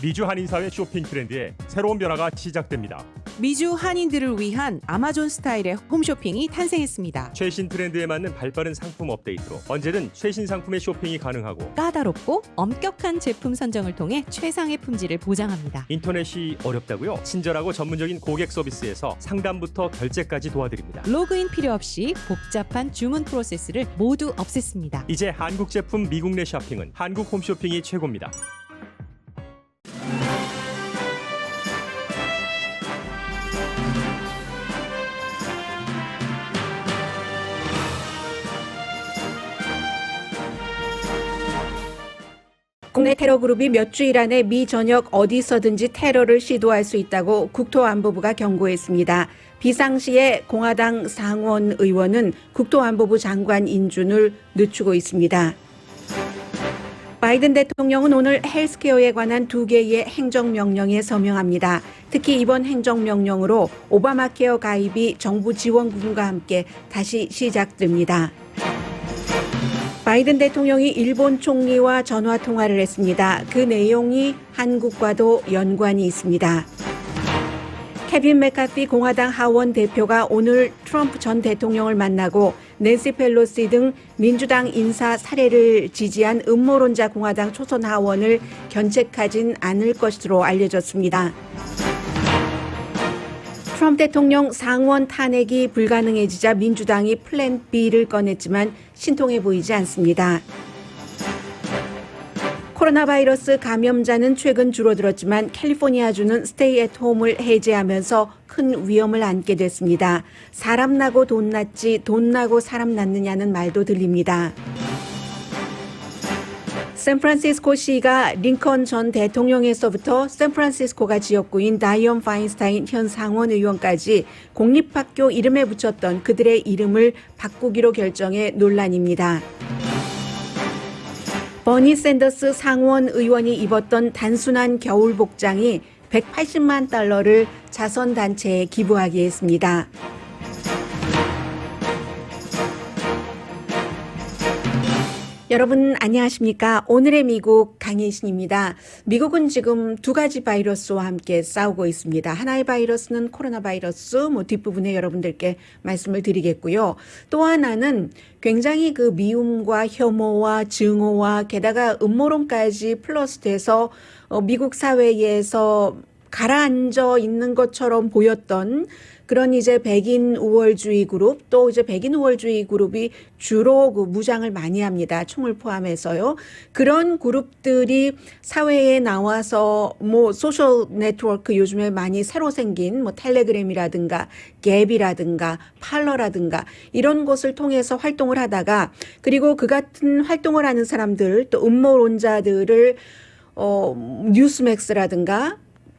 미주 한인사회 쇼핑 트렌드에 새로운 변화가 시작됩니다. 미주 한인들을 위한 아마존 스타일의 홈쇼핑이 탄생했습니다. 최신 트렌드에 맞는 발빠른 상품 업데이트로 언제든 최신 상품의 쇼핑이 가능하고 까다롭고 엄격한 제품 선정을 통해 최상의 품질을 보장합니다. 인터넷이 어렵다고요? 친절하고 전문적인 고객 서비스에서 상담부터 결제까지 도와드립니다. 로그인 필요 없이 복잡한 주문 프로세스를 모두 없앴습니다. 이제 한국 제품 미국 내 쇼핑은 한국 홈쇼핑이 최고입니다. 국내 테러 그룹이 몇 주일 안에 미 전역 어디서든지 테러를 시도할 수 있다고 국토안보부가 경고했습니다. 비상시에 공화당 상원 의원은 국토안보부 장관 인준을 늦추고 있습니다. 바이든 대통령은 오늘 헬스케어에 관한 2개의 행정명령에 서명합니다. 특히 이번 행정명령으로 오바마케어 가입이 정부 지원금과 함께 다시 시작됩니다. 바이든 대통령이 일본 총리와 전화 통화를 했습니다. 그 내용이 한국과도 연관이 있습니다. 케빈 맥카티 공화당 하원 대표가 오늘 트럼프 전 대통령을 만나고 낸시 펠로시 등 민주당 인사 살해를 지지한 음모론자 공화당 초선 하원을 견책하진 않을 것으로 알려졌습니다. 트럼프 대통령 상원 탄핵이 불가능해지자 민주당이 플랜 B를 꺼냈지만 신통해 보이지 않습니다. 코로나 바이러스 감염자는 최근 줄어들었지만 캘리포니아주는 스테이 앳 홈을 해제하면서 큰 위험을 안게 됐습니다. 사람 나고 돈 났지 돈 나고 사람 났느냐는 말도 들립니다. 샌프란시스코시가 링컨 전 대통령에서부터 샌프란시스코가 지역구인 다이언 파인스타인 현 상원 의원까지 공립학교 이름에 붙였던 그들의 이름을 바꾸기로 결정해 논란입니다. 버니 샌더스 상원 의원이 입었던 단순한 겨울 복장이 180만 달러를 자선단체에 기부하게 했습니다. 여러분 안녕하십니까? 오늘의 미국 강희신입니다. 미국은 지금 2가지 바이러스와 함께 싸우고 있습니다. 하나의 바이러스는 코로나 바이러스, 뒷부분에 여러분들께 말씀을 드리겠고요. 또 하나는 굉장히 그 미움과 혐오와 증오와 게다가 음모론까지 플러스돼서 미국 사회에서 가라앉아 있는 것처럼 보였던 그런 이제 백인 우월주의 그룹, 또 이제 백인 우월주의 그룹이 주로 그 무장을 많이 합니다. 총을 포함해서요. 그런 그룹들이 사회에 나와서 소셜 네트워크 요즘에 많이 새로 생긴 텔레그램이라든가 갭이라든가 팔러라든가 이런 곳을 통해서 활동을 하다가 그리고 그 같은 활동을 하는 사람들 또 음모론자들을 뉴스맥스라든가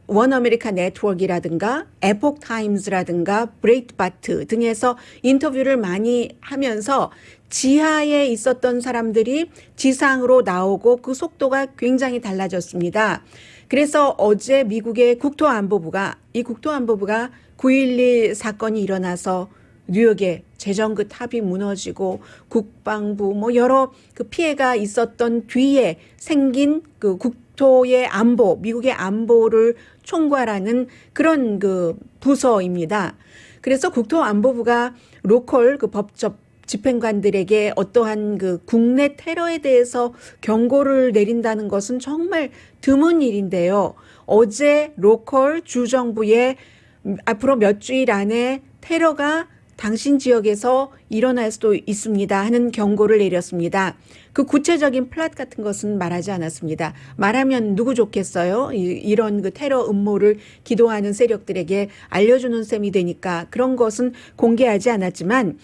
원 아메리카 네트워크라든가 에폭 타임즈라든가 브레이트바트 등에서 인터뷰를 많이 하면서 지하에 있었던 사람들이 지상으로 나오고 그 속도가 굉장히 달라졌습니다. 그래서 어제 미국의 국토안보부가 9.11 사건이 일어나서 뉴욕에 재정그 탑이 무너지고 국방부 여러 그 피해가 있었던 뒤에 생긴 그 국토의 안보, 미국의 안보를 총괄하는 그런 그 부서입니다. 그래서 국토안보부가 로컬 그 법적 집행관들에게 어떠한 그 국내 테러에 대해서 경고를 내린다는 것은 정말 드문 일인데요. 어제 로컬 주정부에 앞으로 몇 주일 안에 테러가 당신 지역에서 일어날 수도 있습니다 하는 경고를 내렸습니다. 그 구체적인 플랫 같은 것은 말하지 않았습니다. 말하면 누구 좋겠어요? 이런 그 테러 음모를 기도하는 세력들에게 알려주는 셈이 되니까 그런 것은 공개하지 않았지만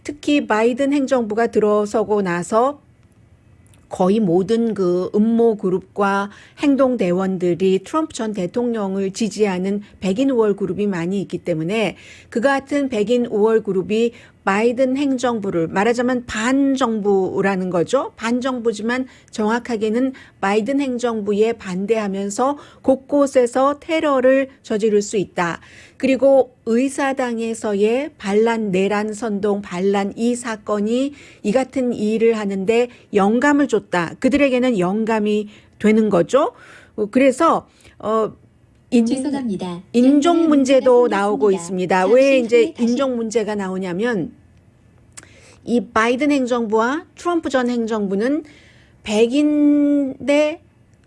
특히 바이든 행정부가 들어서고 나서 거의 모든 그 음모 그룹과 행동 대원들이 트럼프 전 대통령을 지지하는 백인 우월 그룹이 많이 있기 때문에 그 같은 백인 우월 그룹이 바이든 행정부를 말하자면 반정부라는 거죠. 반정부지만 정확하게는 바이든 행정부에 반대하면서 곳곳에서 테러를 저지를 수 있다. 그리고 의사당에서의 반란, 내란 선동, 반란 이 사건이 이 같은 일을 하는데 영감을 줬다. 그들에게는 영감이 되는 거죠. 그래서 죄송합니다. 인종 문제도 생겼습니다. 나오고 있습니다. 잠시 왜 이제 후에 다시 인종 문제가 나오냐면 이 바이든 행정부와 트럼프 전 행정부는 백인 대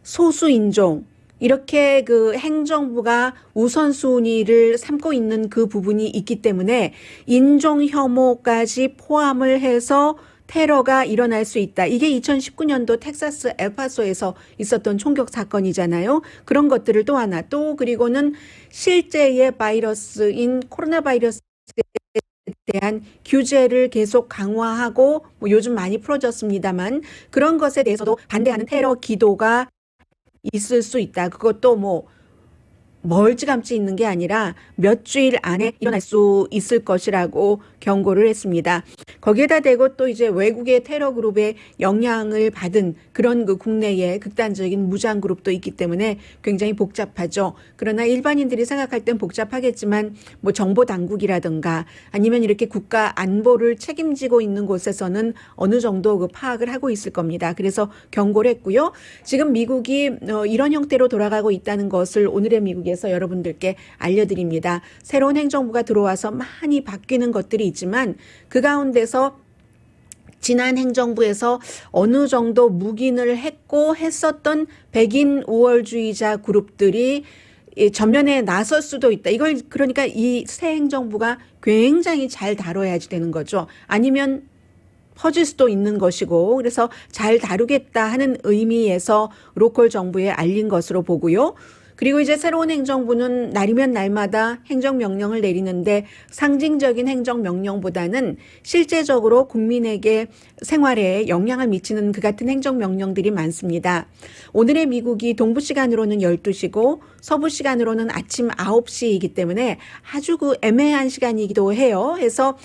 소수 인종 이렇게 그 행정부가 우선순위를 삼고 있는 그 부분이 있기 때문에 인종 혐오까지 포함을 해서 테러가 일어날 수 있다. 이게 2019년도 텍사스 엘파소에서 있었던 총격 사건이잖아요. 그런 것들을 또 하나 또 그리고는 실제의 바이러스인 코로나 바이러스에 대한 규제를 계속 강화하고 뭐 요즘 많이 풀어졌습니다만 그런 것에 대해서도 반대하는 테러 기도가 있을 수 있다. 그것도 뭐 멀찌감치 있는 게 아니라 몇 주일 안에 일어날 수 있을 것이라고 경고를 했습니다. 거기에다 대고 또 이제 외국의 테러 그룹의 영향을 받은 그런 그 국내의 극단적인 무장 그룹도 있기 때문에 굉장히 복잡하죠. 그러나 일반인들이 생각할 땐 복잡하겠지만 뭐 정보 당국이라든가 아니면 이렇게 국가 안보를 책임지고 있는 곳에서는 어느 정도 그 파악을 하고 있을 겁니다. 그래서 경고를 했고요. 지금 미국이 이런 형태로 돌아가고 있다는 것을 오늘의 미국에서 여러분들께 알려드립니다. 새로운 행정부가 들어와서 많이 바뀌는 것들이 있지만 그 가운데서 지난 행정부에서 어느 정도 묵인을 했고 했었던 백인 우월주의자 그룹들이 전면에 나설 수도 있다. 이걸 그러니까 이 새 행정부가 굉장히 잘 다뤄야지 되는 거죠. 아니면 퍼질 수도 있는 것이고 그래서 잘 다루겠다 하는 의미에서 로컬 정부에 알린 것으로 보고요. 그리고 이제 새로운 행정부는 날이면 날마다 행정명령을 내리는데 상징적인 행정명령보다는 실제적으로 국민에게 생활에 영향을 미치는 그 같은 행정명령들이 많습니다. 오늘의 미국이 동부 시간으로는 12시고 서부 시간으로는 아침 9시이기 때문에 아주 그 애매한 시간이기도 해요. 해서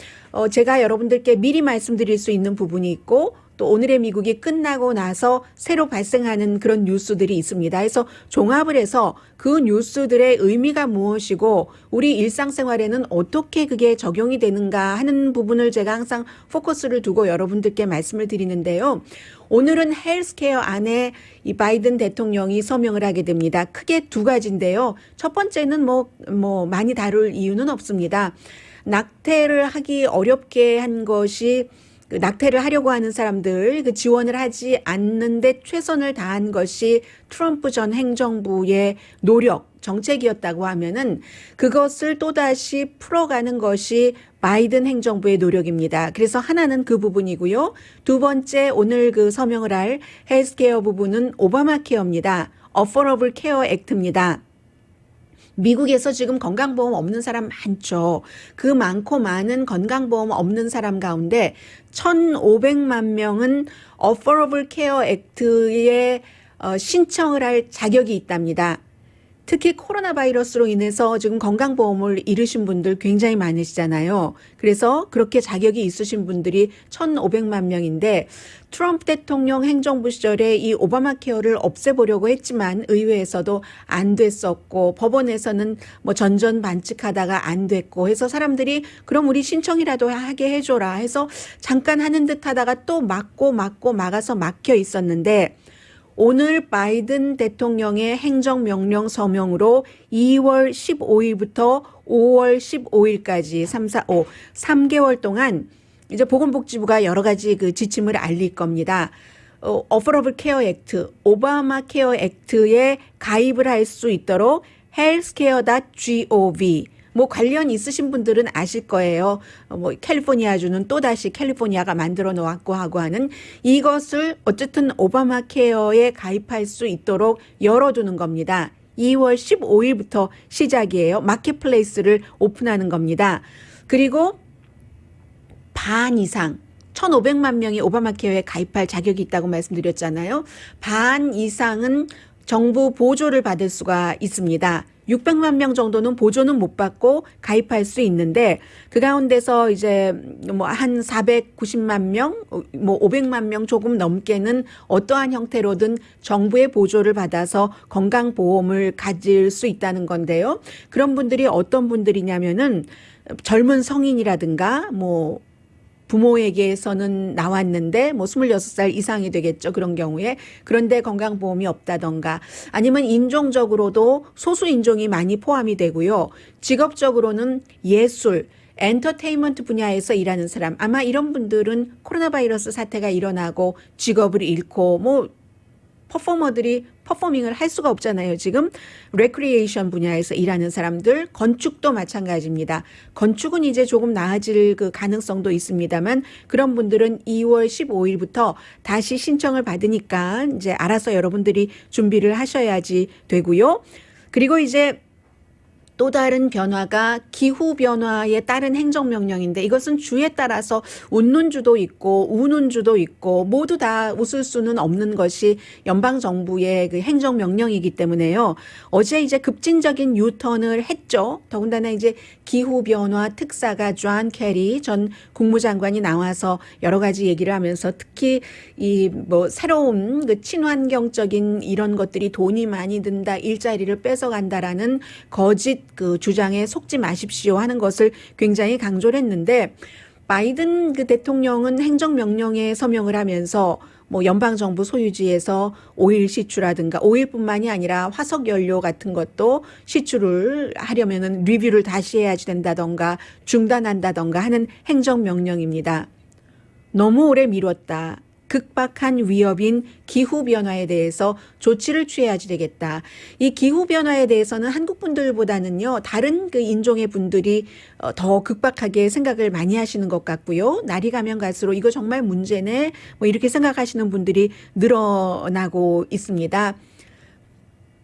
제가 여러분들께 미리 말씀드릴 수 있는 부분이 있고 또 오늘의 미국이 끝나고 나서 새로 발생하는 그런 뉴스들이 있습니다. 그래서 종합을 해서 그 뉴스들의 의미가 무엇이고 우리 일상생활에는 어떻게 그게 적용이 되는가 하는 부분을 제가 항상 포커스를 두고 여러분들께 말씀을 드리는데요. 오늘은 헬스케어 안에 이 바이든 대통령이 서명을 하게 됩니다. 크게 두 가지인데요. 첫 번째는 뭐 많이 다룰 이유는 없습니다. 낙태를 하기 어렵게 한 것이 그 낙태를 하려고 하는 사람들 그 지원을 하지 않는데 최선을 다한 것이 트럼프 전 행정부의 노력, 정책이었다고 하면은 그것을 또다시 풀어가는 것이 바이든 행정부의 노력입니다. 그래서 하나는 그 부분이고요. 두 번째 오늘 그 서명을 할 헬스케어 부분은 오바마 케어입니다. 어포러블 케어 액트입니다. 미국에서 지금 건강보험 없는 사람 많죠. 그 많고 많은 건강보험 없는 사람 가운데 1,500만 명은 Affordable Care Act에 신청을 할 자격이 있답니다. 특히 코로나 바이러스로 인해서 지금 건강보험을 잃으신 분들 굉장히 많으시잖아요. 그래서 그렇게 자격이 있으신 분들이 1,500만 명인데 트럼프 대통령 행정부 시절에 이 오바마 케어를 없애보려고 했지만 의회에서도 안 됐었고 법원에서는 뭐 전전반칙하다가 안 됐고 해서 사람들이 그럼 우리 신청이라도 하게 해줘라 해서 잠깐 하는 듯 하다가 또 막아서 막혀 있었는데 오늘 바이든 대통령의 행정명령 서명으로 2월 15일부터 5월 15일까지 3개월 동안 이제 보건복지부가 여러 가지 그 지침을 알릴 겁니다. Affordable Care Act, 오바마 케어 액트에 가입을 할 수 있도록 healthcare.gov 뭐 관련 있으신 분들은 아실 거예요. 뭐 캘리포니아주는 또다시 캘리포니아가 만들어 놓았고 하고 하는 이것을 어쨌든 오바마 케어에 가입할 수 있도록 열어두는 겁니다. 2월 15일부터 시작이에요. 마켓플레이스를 오픈하는 겁니다. 그리고 반 이상 1,500만 명이 오바마 케어에 가입할 자격이 있다고 말씀드렸잖아요. 반 이상은 정부 보조를 받을 수가 있습니다. 600만 명 정도는 보조는 못 받고 가입할 수 있는데 그 가운데서 이제 뭐 한 490만 명, 뭐 500만 명 조금 넘게는 어떠한 형태로든 정부의 보조를 받아서 건강보험을 가질 수 있다는 건데요. 그런 분들이 어떤 분들이냐면은 젊은 성인이라든가 뭐 부모에게서는 나왔는데 뭐 26살 이상이 되겠죠. 그런 경우에. 그런데 건강보험이 없다던가 아니면 인종적으로도 소수 인종이 많이 포함이 되고요. 직업적으로는 예술, 엔터테인먼트 분야에서 일하는 사람 아마 이런 분들은 코로나 바이러스 사태가 일어나고 직업을 잃고 뭐 퍼포머들이 퍼포밍을 할 수가 없잖아요. 지금 레크리에이션 분야에서 일하는 사람들, 건축도 마찬가지입니다. 건축은 이제 조금 나아질 그 가능성도 있습니다만 그런 분들은 2월 15일부터 다시 신청을 받으니까 이제 알아서 여러분들이 준비를 하셔야지 되고요. 그리고 이제 또 다른 변화가 기후 변화에 따른 행정명령인데 이것은 주에 따라서 웃는 주도 있고 우는 주도 있고 모두 다 웃을 수는 없는 것이 연방정부의 그 행정명령이기 때문에요. 어제 이제 급진적인 유턴을 했죠. 더군다나 이제 기후 변화 특사가 존 캐리 전 국무장관이 나와서 여러 가지 얘기를 하면서 특히 이 뭐 새로운 그 친환경적인 이런 것들이 돈이 많이 든다, 일자리를 뺏어간다라는 거짓 그 주장에 속지 마십시오 하는 것을 굉장히 강조를 했는데 바이든 그 대통령은 행정명령에 서명을 하면서 뭐 연방정부 소유지에서 오일 시추라든가 오일뿐만이 아니라 화석연료 같은 것도 시추를 하려면은 리뷰를 다시 해야지 된다던가 중단한다던가 하는 행정명령입니다. 너무 오래 미뤘다. 극박한 위협인 기후변화에 대해서 조치를 취해야지 되겠다. 이 기후변화에 대해서는 한국 분들보다는요, 다른 그 인종의 분들이 더 극박하게 생각을 많이 하시는 것 같고요. 날이 가면 갈수록 이거 정말 문제네. 뭐 이렇게 생각하시는 분들이 늘어나고 있습니다.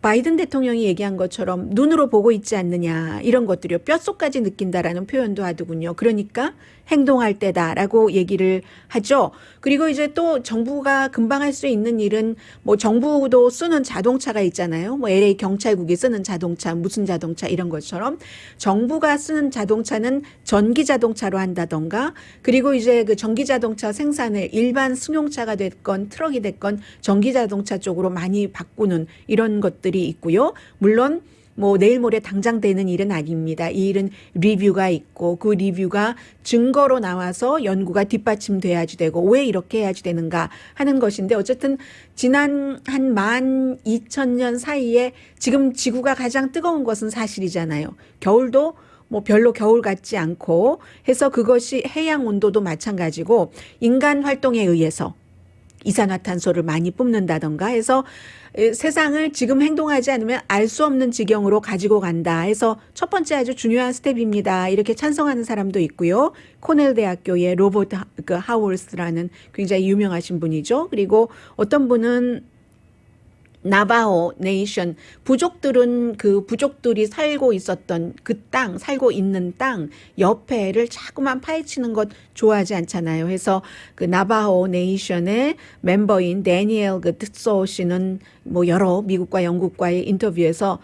바이든 대통령이 얘기한 것처럼 눈으로 보고 있지 않느냐 이런 것들이요. 뼛속까지 느낀다라는 표현도 하더군요. 그러니까 행동할 때다라고 얘기를 하죠. 그리고 이제 또 정부가 금방 할 수 있는 일은 뭐 정부도 쓰는 자동차가 있잖아요. 뭐 LA 경찰국이 쓰는 자동차 무슨 자동차 이런 것처럼 정부가 쓰는 자동차는 전기 자동차로 한다던가 그리고 이제 그 전기 자동차 생산을 일반 승용차가 됐건 트럭이 됐건 전기 자동차 쪽으로 많이 바꾸는 이런 것들이 있고요. 물론 뭐 내일 모레 당장 되는 일은 아닙니다. 이 일은 리뷰가 있고 그 리뷰가 증거로 나와서 연구가 뒷받침돼야지 되고 왜 이렇게 해야지 되는가 하는 것인데 어쨌든 지난 한 12,000년 사이에 지금 지구가 가장 뜨거운 것은 사실이잖아요. 겨울도 뭐 별로 겨울 같지 않고 해서 그것이 해양 온도도 마찬가지고 인간 활동에 의해서 이산화탄소를 많이 뿜는다던가 해서 세상을 지금 행동하지 않으면 알 수 없는 지경으로 가지고 간다 해서 첫 번째 아주 중요한 스텝입니다. 이렇게 찬성하는 사람도 있고요. 코넬 대학교의 로버트 하월스라는 굉장히 유명하신 분이죠. 그리고 어떤 분은 나바호 네이션 부족들은 그 부족들이 살고 있었던 그 땅 살고 있는 땅 옆에를 자꾸만 파헤치는 것 좋아하지 않잖아요. 해서 그 나바호 네이션의 멤버인 데니엘 그 트소 씨는 뭐 여러 미국과 영국과의 인터뷰에서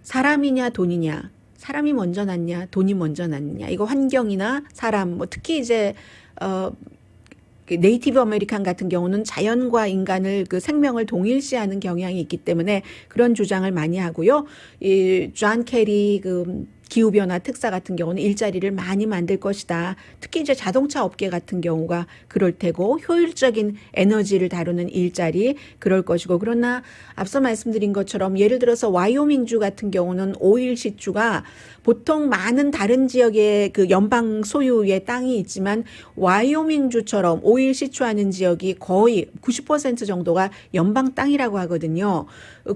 사람이냐 돈이냐 사람이 먼저 낫냐 돈이 먼저 낫냐 이거 환경이나 사람 뭐 특히 이제 네이티브 아메리칸 같은 경우는 자연과 인간을 그 생명을 동일시하는 경향이 있기 때문에 그런 주장을 많이 하고요. 이 존 캐리 그 기후변화 특사 같은 경우는 일자리를 많이 만들 것이다. 특히 이제 자동차 업계 같은 경우가 그럴 테고 효율적인 에너지를 다루는 일자리 그럴 것이고 그러나 앞서 말씀드린 것처럼 예를 들어서 와이오밍주 같은 경우는 오일 시추가 보통 많은 다른 지역의 그 연방 소유의 땅이 있지만 와이오밍주처럼 오일 시추하는 지역이 거의 90% 정도가 연방 땅이라고 하거든요.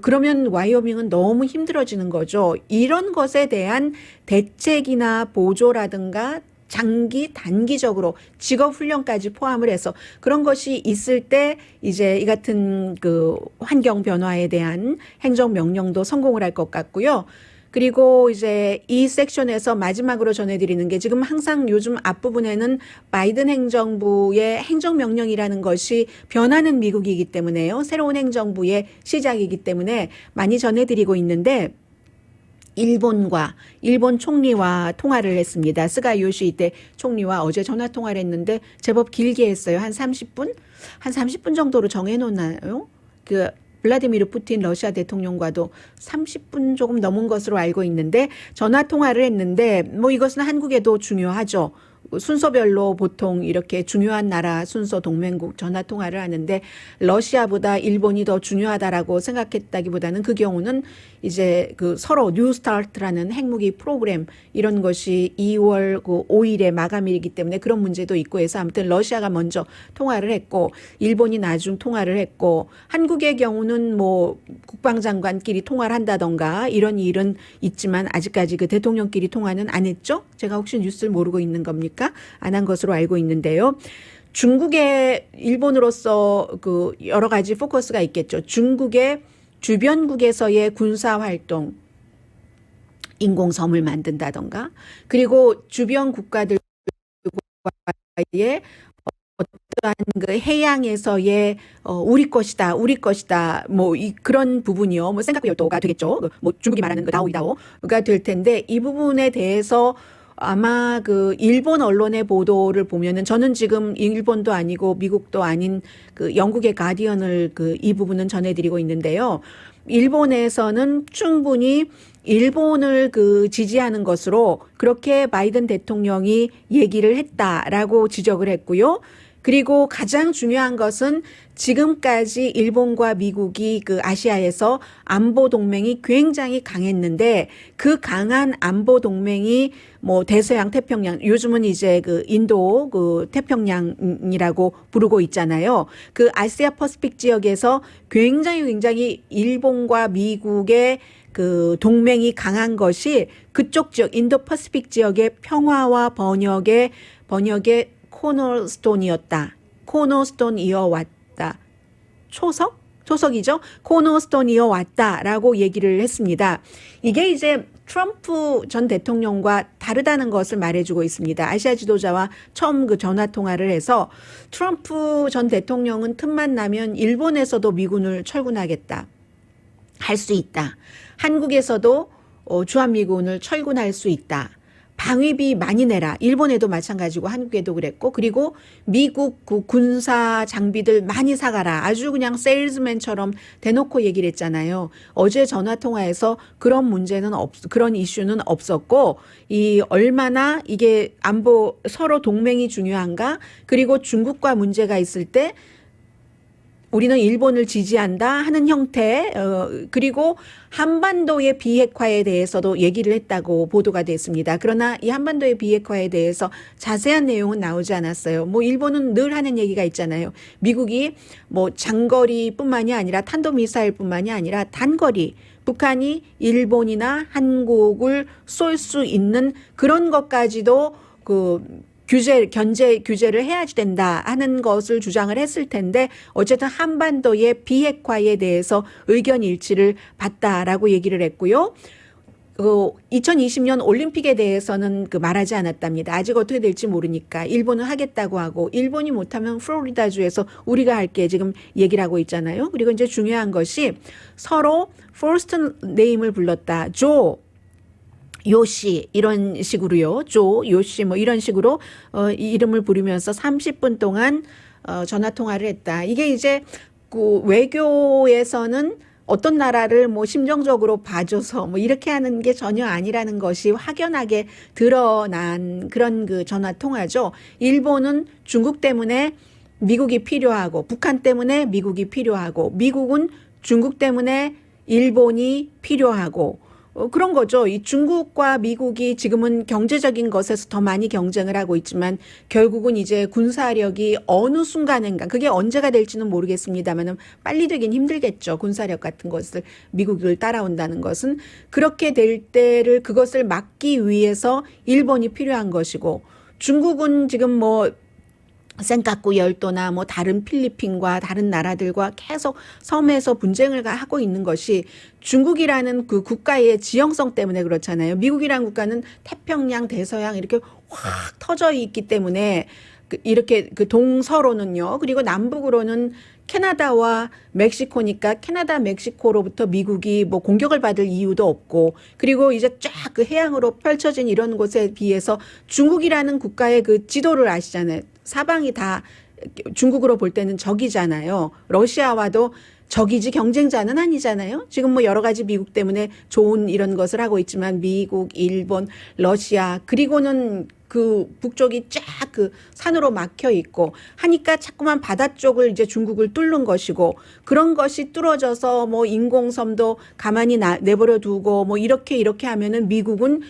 그러면 와이오밍은 너무 힘들어지는 거죠. 이런 것에 대한 대책이나 보조라든가 장기 단기적으로 직업 훈련까지 포함을 해서 그런 것이 있을 때 이제 이 같은 그 환경 변화에 대한 행정 명령도 성공을 할 것 같고요. 그리고 이제 이 섹션에서 마지막으로 전해드리는 게 지금 항상 요즘 앞부분에는 바이든 행정부의 행정명령이라는 것이 변하는 미국이기 때문에요. 새로운 행정부의 시작이기 때문에 많이 전해드리고 있는데 일본 총리와 통화를 했습니다. 스가 요시히데 총리와 어제 전화 통화를 했는데 제법 길게 했어요. 한 30분? 한 30분 정도로 정해놓나요? 그 블라디미르 푸틴 러시아 대통령과도 30분 조금 넘은 것으로 알고 있는데 전화 통화를 했는데 뭐 이것은 한국에도 중요하죠. 그 순서별로 보통 이렇게 중요한 나라 순서 동맹국 전화 통화를 하는데 러시아보다 일본이 더 중요하다라고 생각했다기보다는 그 경우는 이제 그 서로 뉴스타트라는 핵무기 프로그램 이런 것이 2월 그 5일에 마감일이기 때문에 그런 문제도 있고 해서 아무튼 러시아가 먼저 통화를 했고 일본이 나중 통화를 했고 한국의 경우는 뭐 국방장관끼리 통화를 한다던가 이런 일은 있지만 아직까지 그 대통령끼리 통화는 안 했죠? 제가 혹시 뉴스를 모르고 있는 겁니까? 안 한 것으로 알고 있는데요. 중국의 일본으로서 그 여러 가지 포커스가 있겠죠. 중국의 주변국에서의 군사 활동, 인공섬을 만든다던가, 그리고 주변 국가들과의 어떠한 그 해양에서의 우리 것이다, 뭐 그런 부분이요. 뭐 생각 열도가 되겠죠. 뭐 중국이 말하는 그 다오이다오가 될 텐데 이 부분에 대해서 아마 그 일본 언론의 보도를 보면은 저는 지금 일본도 아니고 미국도 아닌 그 영국의 가디언을 그 이 부분은 전해드리고 있는데요. 일본에서는 충분히 일본을 그 지지하는 것으로 그렇게 바이든 대통령이 얘기를 했다라고 지적을 했고요. 그리고 가장 중요한 것은 지금까지 일본과 미국이 그 아시아에서 안보 동맹이 굉장히 강했는데 그 강한 안보 동맹이 뭐 대서양 태평양 요즘은 이제 그 인도 그 태평양이라고 부르고 있잖아요. 그 아시아 퍼시픽 지역에서 굉장히 일본과 미국의 그 동맹이 강한 것이 그쪽 지역 인도 퍼시픽 지역의 평화와 번역의 코너스톤이어 왔다. 초석이죠. 코너스톤이어 왔다라고 얘기를 했습니다. 이게 이제 트럼프 전 대통령과 다르다는 것을 말해주고 있습니다. 아시아 지도자와 처음 그 전화 통화를 해서 트럼프 전 대통령은 틈만 나면 일본에서도 미군을 철군하겠다. 할 수 있다. 한국에서도 주한미군을 철군할 수 있다. 방위비 많이 내라. 일본에도 마찬가지고 한국에도 그랬고 그리고 미국 그 군사 장비들 많이 사가라. 아주 그냥 세일즈맨처럼 대놓고 얘기를 했잖아요. 어제 전화통화에서 그런 문제는 그런 이슈는 없었고 이 얼마나 이게 안보 서로 동맹이 중요한가 그리고 중국과 문제가 있을 때 우리는 일본을 지지한다 하는 형태 그리고 한반도의 비핵화에 대해서도 얘기를 했다고 보도가 됐습니다. 그러나 이 한반도의 비핵화에 대해서 자세한 내용은 나오지 않았어요. 뭐 일본은 늘 하는 얘기가 있잖아요. 미국이 뭐 장거리뿐만이 아니라 탄도미사일뿐만이 아니라 단거리 북한이 일본이나 한국을 쏠 수 있는 그런 것까지도 견제 규제를 해야 된다 하는 것을 주장을 했을 텐데 어쨌든 한반도의 비핵화에 대해서 의견 일치를 봤다라고 얘기를 했고요. 2020년 올림픽에 대해서는 말하지 않았답니다. 아직 어떻게 될지 모르니까 일본은 하겠다고 하고 일본이 못하면 플로리다주에서 우리가 할게 지금 얘기를 하고 있잖아요. 그리고 이제 중요한 것이 서로 퍼스트 네임을 불렀다. 요시 이런 식으로요. 요시 뭐 이런 식으로 이름을 부르면서 30분 동안 전화 통화를 했다. 이게 이제 그 외교에서는 어떤 나라를 뭐 심정적으로 봐줘서 뭐 이렇게 하는 게 전혀 아니라는 것이 확연하게 드러난 그런 그 전화 통화죠. 일본은 중국 때문에 미국이 필요하고 북한 때문에 미국이 필요하고 미국은 중국 때문에 일본이 필요하고 그런 거죠. 이 중국과 미국이 지금은 경제적인 것에서 더 많이 경쟁을 하고 있지만 결국은 이제 군사력이 어느 순간인가 그게 언제가 될지는 모르겠습니다만은 빨리 되긴 힘들겠죠. 군사력 같은 것을 미국을 따라온다는 것은 그렇게 될 때를 그것을 막기 위해서 일본이 필요한 것이고 중국은 지금 뭐 센카쿠 열도나 뭐 다른 필리핀과 다른 나라들과 계속 섬에서 분쟁을 하고 있는 것이 중국이라는 그 국가의 지형성 때문에 그렇잖아요. 미국이라는 국가는 태평양, 대서양 이렇게 확 터져 있기 때문에 이렇게 그 동서로는요. 그리고 남북으로는 캐나다와 멕시코니까 캐나다, 멕시코로부터 미국이 뭐 공격을 받을 이유도 없고 그리고 이제 쫙 그 해양으로 펼쳐진 이런 곳에 비해서 중국이라는 국가의 그 지도를 아시잖아요. 사방이 다 중국으로 볼 때는 적이잖아요. 러시아와도 적이지 경쟁자는 아니잖아요. 지금 뭐 여러 가지 미국 때문에 좋은 이런 것을 하고 있지만 미국, 일본, 러시아 그리고는 그 북쪽이 쫙 그 산으로 막혀 있고 하니까 자꾸만 바다 쪽을 이제 중국을 뚫는 것이고 그런 것이 뚫어져서 뭐 인공섬도 가만히 내버려 두고 뭐 이렇게 하면은 미국은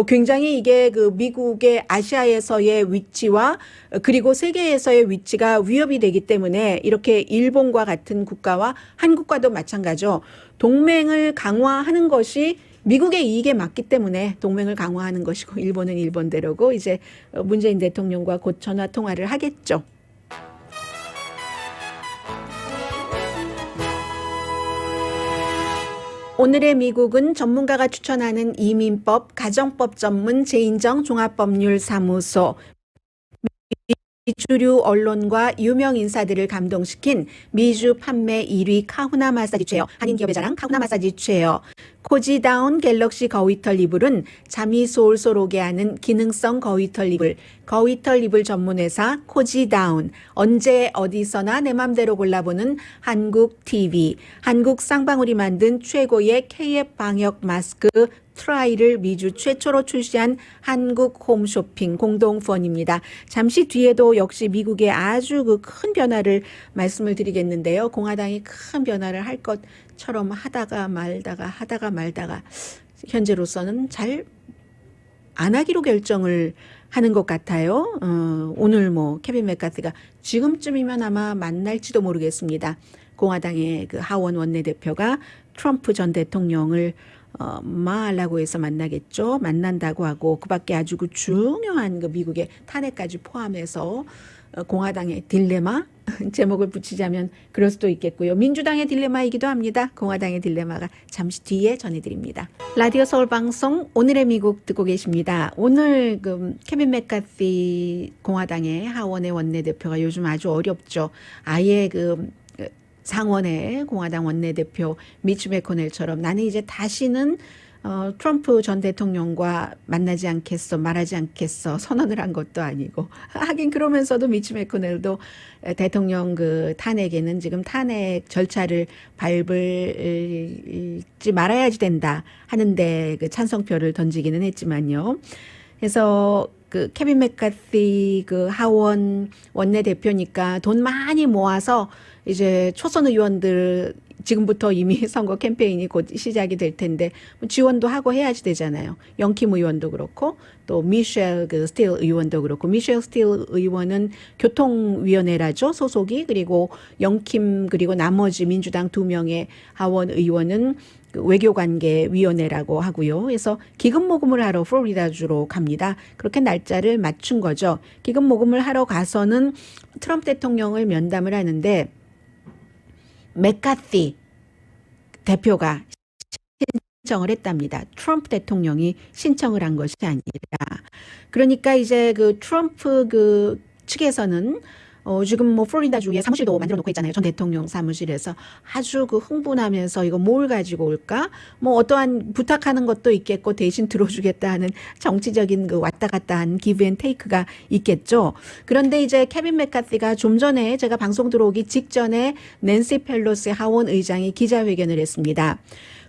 굉장히 이게 그 미국의 아시아에서의 위치와 그리고 세계에서의 위치가 위협이 되기 때문에 이렇게 일본과 같은 국가와 한국과도 마찬가지죠. 동맹을 강화하는 것이 미국의 이익에 맞기 때문에 동맹을 강화하는 것이고 일본은 일본대로고 이제 문재인 대통령과 곧 전화 통화를 하겠죠. 오늘의 미국은 전문가가 추천하는 이민법, 가정법 전문 제인정 종합법률사무소 주류 언론과 유명 인사들을 감동시킨 미주 판매 1위 카후나 마사지 체어, 한인 기업의 자랑 카후나 마사지 체어, 코지다운 갤럭시 거위털 이불은 잠이 솔솔 오게 하는 기능성 거위털 이불, 거위털 이불 전문회사 코지다운, 언제 어디서나 내 맘대로 골라보는 한국 TV, 한국 쌍방울이 만든 최고의 KF 방역 마스크 트라이를 미주 최초로 출시한 한국 홈쇼핑 공동펀입니다. 잠시 뒤에도 역시 미국의 아주 그 큰 변화를 말씀을 드리겠는데요. 공화당이 큰 변화를 할 것처럼 하다가 말다가 현재로서는 잘 안 하기로 결정을 하는 것 같아요. 오늘 뭐 케빈 맥카티가 지금쯤이면 아마 만날지도 모르겠습니다. 공화당의 그 하원 원내대표가 트럼프 전 대통령을 마하라고 해서 만나겠죠. 만난다고 하고 그밖에 아주 그 중요한 그 미국의 탄핵까지 포함해서 공화당의 딜레마 제목을 붙이자면 그럴 수도 있겠고요. 민주당의 딜레마이기도 합니다. 공화당의 딜레마가 잠시 뒤에 전해드립니다. 라디오 서울 방송 오늘의 미국 듣고 계십니다. 오늘 그 케빈 맥카티 공화당의 하원의 원내대표가 요즘 아주 어렵죠. 아예 그 상원의 공화당 원내대표 미치 매코넬처럼 나는 이제 다시는 트럼프 전 대통령과 만나지 않겠어, 말하지 않겠어 선언을 한 것도 아니고 하긴 그러면서도 미치 매코넬도 대통령 그 탄핵에는 지금 탄핵 절차를 밟을지 말아야지 된다 하는데 그 찬성표를 던지기는 했지만요. 그래서 그 케빈 맥카티 그 하원 원내대표니까 돈 많이 모아서 이제 초선 의원들 지금부터 이미 선거 캠페인이 곧 시작이 될 텐데 지원도 하고 해야지 되잖아요. 영킴 의원도 그렇고 또 미셸 그 스틸 의원도 그렇고 미셸 스틸 의원은 교통위원회라죠 소속이 그리고 영킴 그리고 나머지 민주당 2명의 하원 의원은 그 외교관계위원회라고 하고요. 그래서 기금 모금을 하러 플로리다주로 갑니다. 그렇게 날짜를 맞춘 거죠. 기금 모금을 하러 가서는 트럼프 대통령을 면담을 하는데 맥카티 대표가 신청을 했답니다. 트럼프 대통령이 신청을 한 것이 아니라. 그러니까 이제 그 트럼프 그 측에서는 지금 뭐 플로리다주에 사무실도 만들어 놓고 있잖아요. 전 대통령 사무실에서 아주 그 흥분하면서 이거 뭘 가지고 올까? 뭐 어떠한 부탁하는 것도 있겠고 대신 들어주겠다 하는 정치적인 그 왔다 갔다 한 기브 앤 테이크가 있겠죠. 그런데 이제 케빈 맥카티가 좀 전에 제가 방송 들어오기 직전에 낸시 펠로시 하원 의장이 기자회견을 했습니다.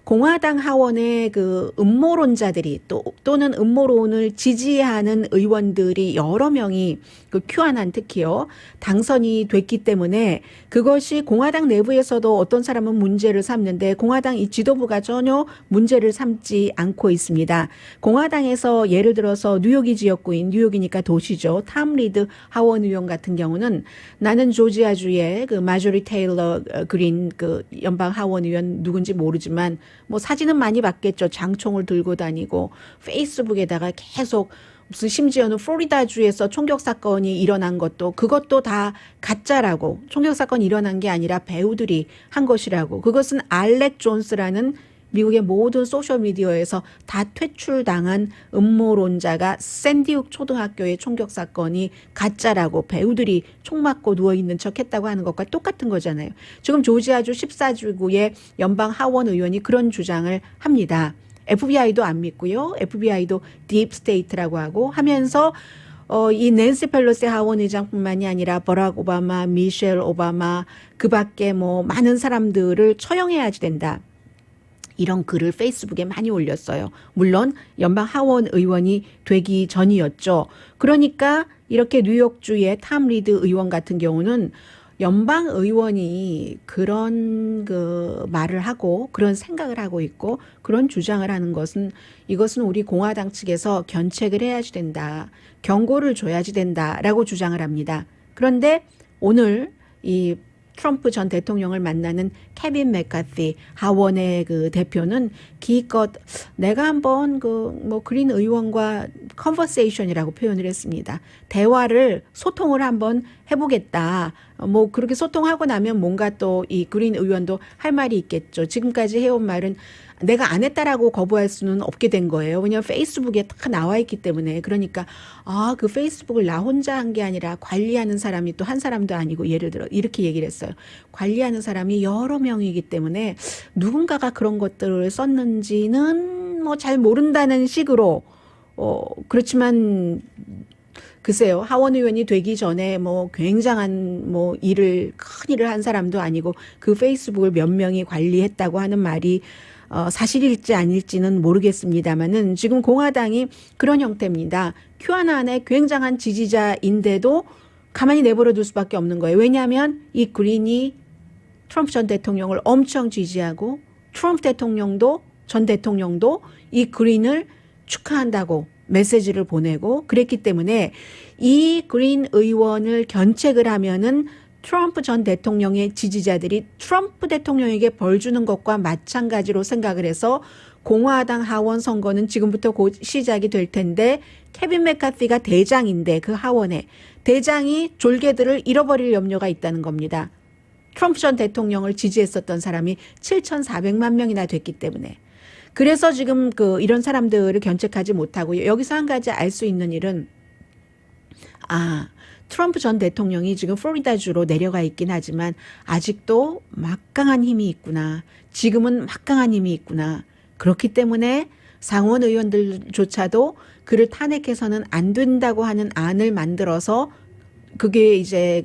공화당 하원의 그 음모론자들이 또는 음모론을 지지하는 의원들이 여러 명이 그 큐아난 특히요 당선이 됐기 때문에 그것이 공화당 내부에서도 어떤 사람은 문제를 삼는데 공화당 이 지도부가 전혀 문제를 삼지 않고 있습니다. 공화당에서 예를 들어서 뉴욕이 지역구인 뉴욕이니까 도시죠. 탐 리드 하원 의원 같은 경우는 나는 조지아주의 그 마조리 테일러 그린 그 연방 하원 의원 누군지 모르지만 뭐 사진은 많이 봤겠죠. 장총을 들고 다니고 페이스북에다가 계속 무슨 심지어는 플로리다주에서 총격 사건이 일어난 것도 그것도 다 가짜라고 총격 사건이 일어난 게 아니라 배우들이 한 것이라고 그것은 알렉 존스라는 미국의 모든 소셜미디어에서 다 퇴출당한 음모론자가 샌디욱 초등학교의 총격 사건이 가짜라고 배우들이 총 맞고 누워있는 척 했다고 하는 것과 똑같은 거잖아요. 지금 조지아주 14주구의 연방 하원 의원이 그런 주장을 합니다. FBI도 안 믿고요. FBI도 딥스테이트라고 하고 하면서 이 낸시 펠로시 하원 의장뿐만이 아니라 버락 오바마, 미셸 오바마 그 밖에 뭐 많은 사람들을 처형해야지 된다. 이런 글을 페이스북에 많이 올렸어요. 물론 연방 하원 의원이 되기 전이었죠. 그러니까 이렇게 뉴욕주의 탐 리드 의원 같은 경우는 연방 의원이 그런 그 말을 하고 그런 생각을 하고 있고 그런 주장을 하는 것은 이것은 우리 공화당 측에서 견책을 해야지 된다. 경고를 줘야지 된다라고 주장을 합니다. 그런데 오늘 이 트럼프 전 대통령을 만나는 케빈 맥카티 하원의 그 대표는 기껏 내가 한번 그 뭐 그린 의원과 컨버세이션이라고 표현을 했습니다. 대화를 소통을 한번 해보겠다. 뭐 그렇게 소통하고 나면 뭔가 또 이 그린 의원도 할 말이 있겠죠. 지금까지 해온 말은 내가 안 했다라고 거부할 수는 없게 된 거예요. 왜냐하면 페이스북에 다 나와 있기 때문에. 그러니까 그 페이스북을 나 혼자 한 게 아니라 관리하는 사람이 또 한 사람도 아니고 예를 들어 이렇게 얘기를 했어요. 관리하는 사람이 여러 명이기 때문에 누군가가 그런 것들을 썼는지는 뭐 잘 모른다는 식으로 그렇지만 글쎄요. 하원 의원이 되기 전에 뭐 굉장한 뭐 큰 일을 한 사람도 아니고 그 페이스북을 몇 명이 관리했다고 하는 말이 사실일지 아닐지는 모르겠습니다만은 지금 공화당이 그런 형태입니다. 큐아논의 굉장한 지지자인데도 가만히 내버려 둘 수밖에 없는 거예요. 왜냐하면 이 그린이 트럼프 전 대통령을 엄청 지지하고 트럼프 전 대통령도 이 그린을 축하한다고 메시지를 보내고 그랬기 때문에 이 그린 의원을 견책을 하면은 트럼프 전 대통령의 지지자들이 트럼프 대통령에게 벌 주는 것과 마찬가지로 생각을 해서 공화당 하원 선거는 지금부터 곧 시작이 될 텐데 케빈 맥카티가 대장인데 그 하원에 대장이 졸개들을 잃어버릴 염려가 있다는 겁니다. 트럼프 전 대통령을 지지했었던 사람이 7,400만 명이나 됐기 때문에. 그래서 지금 이런 사람들을 견책하지 못하고 여기서 한 가지 알 수 있는 일은 트럼프 전 대통령이 지금 플로리다주로 내려가 있긴 하지만 아직도 막강한 힘이 있구나. 지금은 막강한 힘이 있구나. 그렇기 때문에 상원 의원들조차도 그를 탄핵해서는 안 된다고 하는 안을 만들어서 그게 이제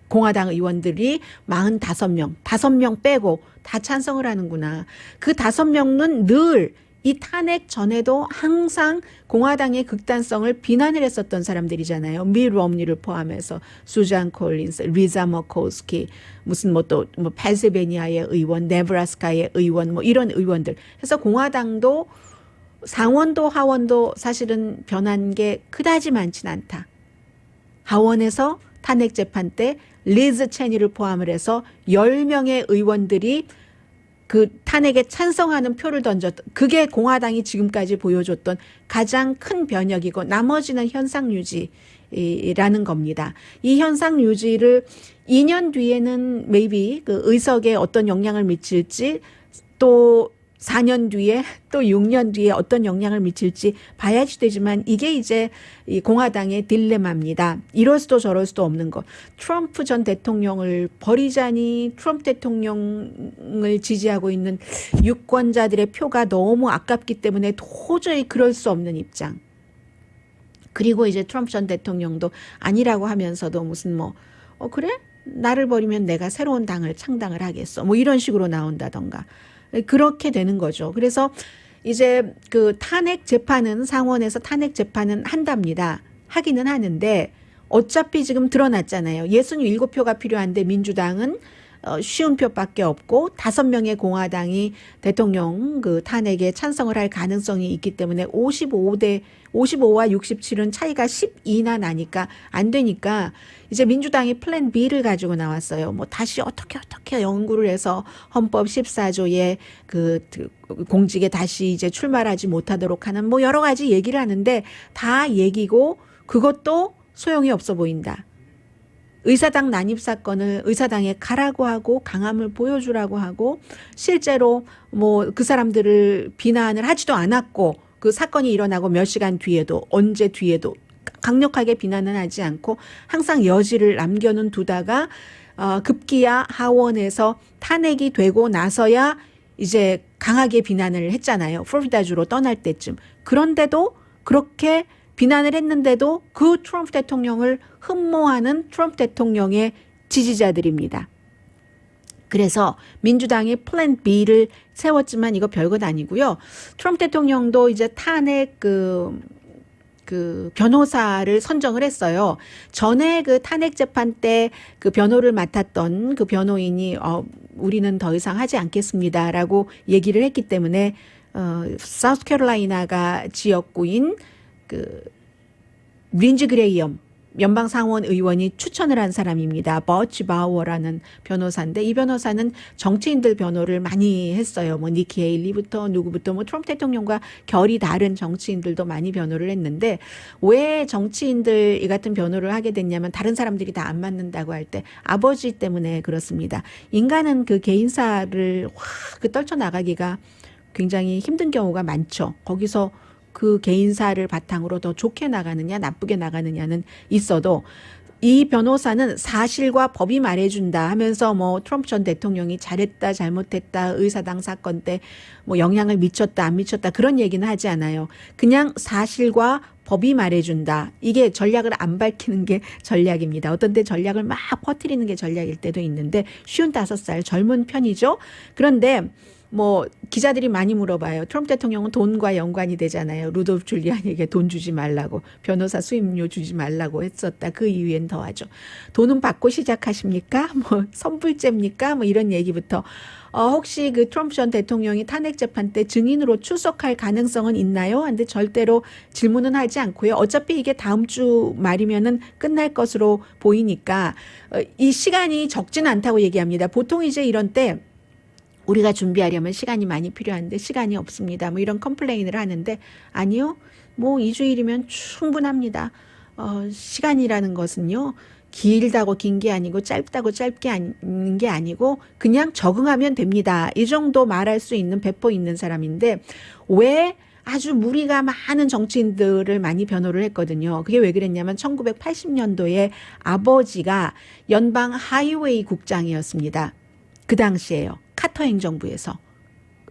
공화당 의원들이 45명, 5명 빼고 다 찬성을 하는구나. 그 5명은 늘 이 탄핵 전에도 항상 공화당의 극단성을 비난을 했었던 사람들이잖아요. 미 롬니를 포함해서 수잔 콜린스, 리자 머코스키, 무슨 펜실베니아의 의원, 네브라스카의 의원, 이런 의원들. 그래서 공화당도 상원도 하원도 사실은 변한 게 그다지 많진 않다. 하원에서 탄핵 재판 때 리즈 체니를 포함을 해서 10명의 의원들이 그 탄핵에 찬성하는 표를 던졌던 그게 공화당이 지금까지 보여줬던 가장 큰 변혁이고 나머지는 현상 유지라는 겁니다. 이 현상 유지를 2년 뒤에는 maybe 그 의석에 어떤 영향을 미칠지 또 4년 뒤에 또 6년 뒤에 어떤 영향을 미칠지 봐야지 되지만 이게 이제 이 공화당의 딜레마입니다. 이럴 수도 저럴 수도 없는 것. 트럼프 전 대통령을 버리자니 트럼프 대통령을 지지하고 있는 유권자들의 표가 너무 아깝기 때문에 도저히 그럴 수 없는 입장. 그리고 이제 트럼프 전 대통령도 아니라고 하면서도 무슨 그래? 나를 버리면 내가 새로운 당을 창당을 하겠어. 이런 식으로 나온다던가. 그렇게 되는 거죠. 그래서 이제 그 탄핵 재판은 상원에서 탄핵 재판은 한답니다. 하기는 하는데 어차피 지금 드러났잖아요. 67표가 필요한데 민주당은 쉬운 표밖에 없고 5명의 공화당이 대통령 그 탄핵에 찬성을 할 가능성이 있기 때문에 55와 67은 차이가 12나 나니까 안 되니까 이제 민주당이 플랜 B를 가지고 나왔어요. 다시 어떻게 연구를 해서 헌법 14조에 그 공직에 다시 이제 출마하지 못하도록 하는 여러 가지 얘기를 하는데 다 얘기고 그것도 소용이 없어 보인다. 의사당 난입 사건을 의사당에 가라고 하고 강함을 보여주라고 하고 실제로 그 사람들을 비난을 하지도 않았고 그 사건이 일어나고 몇 시간 뒤에도 언제 뒤에도 강력하게 비난은 하지 않고 항상 여지를 남겨는 두다가 급기야 하원에서 탄핵이 되고 나서야 이제 강하게 비난을 했잖아요. 플로리다주로 떠날 때쯤. 그런데도 그렇게 비난을 했는데도 그 트럼프 대통령을 흠모하는 트럼프 대통령의 지지자들입니다. 그래서 민주당이 플랜 B를 세웠지만 이거 별것 아니고요. 트럼프 대통령도 이제 탄핵 그 변호사를 선정을 했어요. 전에 그 탄핵 재판 때 그 변호를 맡았던 그 변호인이 우리는 더 이상 하지 않겠습니다라고 얘기를 했기 때문에 사우스캐롤라이나가 지역구인 그 린지 그레이엄 연방 상원 의원이 추천을 한 사람입니다. 버치 바워라는 변호사인데 이 변호사는 정치인들 변호를 많이 했어요. 뭐 니키 헤일리부터 누구부터 뭐 트럼프 대통령과 결이 다른 정치인들도 많이 변호를 했는데 왜 정치인들 이 같은 변호를 하게 됐냐면 다른 사람들이 다 안 맞는다고 할 때 아버지 때문에 그렇습니다. 인간은 그 개인사를 확 떨쳐나가기가 굉장히 힘든 경우가 많죠. 거기서 그 개인사를 바탕으로 더 좋게 나가느냐 나쁘게 나가느냐는 있어도 이 변호사는 사실과 법이 말해준다 하면서 뭐 트럼프 전 대통령이 잘했다 잘못했다 의사당 사건 때 뭐 영향을 미쳤다 안 미쳤다 그런 얘기는 하지 않아요. 그냥 사실과 법이 말해준다. 이게 전략을 안 밝히는 게 전략입니다. 어떤 때 전략을 막 퍼뜨리는 게 전략일 때도 있는데 55살 젊은 편이죠. 그런데 뭐 기자들이 많이 물어봐요. 트럼프 대통령은 돈과 연관이 되잖아요. 루돌프 줄리안에게 돈 주지 말라고 변호사 수임료 주지 말라고 했었다. 그 이후엔 더하죠. 돈은 받고 시작하십니까? 뭐 선불제입니까? 뭐 이런 얘기부터 혹시 그 트럼프 전 대통령이 탄핵 재판 때 증인으로 출석할 가능성은 있나요? 근데 절대로 질문은 하지 않고요. 어차피 이게 다음 주 말이면은 끝날 것으로 보이니까 이 시간이 적지는 않다고 얘기합니다. 보통 이제 이런 때 우리가 준비하려면 시간이 많이 필요한데 시간이 없습니다. 뭐 이런 컴플레인을 하는데 아니요. 뭐 2주일이면 충분합니다. 시간이라는 것은요. 길다고 긴 게 아니고 짧다고 짧게 아닌 게 아니고 그냥 적응하면 됩니다. 이 정도 말할 수 있는 배포 있는 사람인데 왜 아주 무리가 많은 정치인들을 많이 변호를 했거든요. 그게 왜 그랬냐면 1980년도에 아버지가 연방 하이웨이 국장이었습니다. 그 당시에요. 카터 행정부에서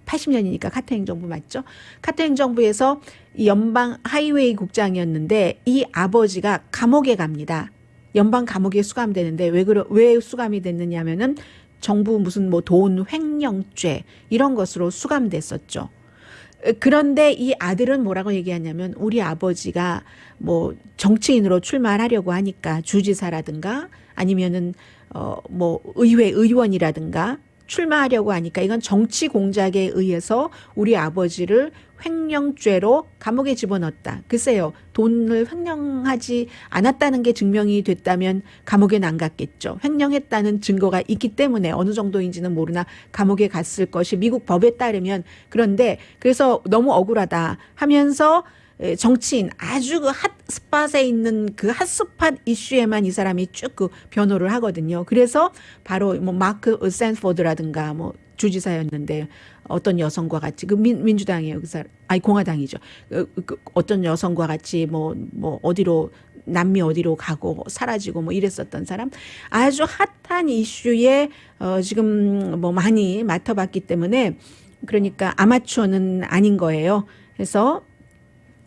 80년이니까 카터 행정부 맞죠? 카터 행정부에서 연방 하이웨이 국장이었는데 이 아버지가 감옥에 갑니다. 연방 감옥에 수감되는데 왜 수감이 됐느냐면은 정부 무슨 뭐 돈 횡령죄 이런 것으로 수감됐었죠. 그런데 이 아들은 뭐라고 얘기하냐면 우리 아버지가 뭐 정치인으로 출마하려고 하니까 주지사라든가 아니면은 뭐 의회 의원이라든가 출마하려고 하니까 이건 정치 공작에 의해서 우리 아버지를 횡령죄로 감옥에 집어넣었다. 글쎄요. 돈을 횡령하지 않았다는 게 증명이 됐다면 감옥에는 안 갔겠죠. 횡령했다는 증거가 있기 때문에 어느 정도인지는 모르나 감옥에 갔을 것이 미국 법에 따르면 그런데 그래서 너무 억울하다 하면서 정치인 아주 그 핫스팟에 있는 그 핫스팟 이슈에만 이 사람이 쭉 그 변호를 하거든요. 그래서 바로 뭐 마크 샌포드라든가 뭐 주지사였는데 어떤 여성과 같이 그 민주당이에요. 그 사람 아니 공화당이죠. 그 어떤 여성과 같이 뭐 어디로 남미 어디로 가고 사라지고 뭐 이랬었던 사람 아주 핫한 이슈에 지금 뭐 많이 맡아봤기 때문에 그러니까 아마추어는 아닌 거예요. 그래서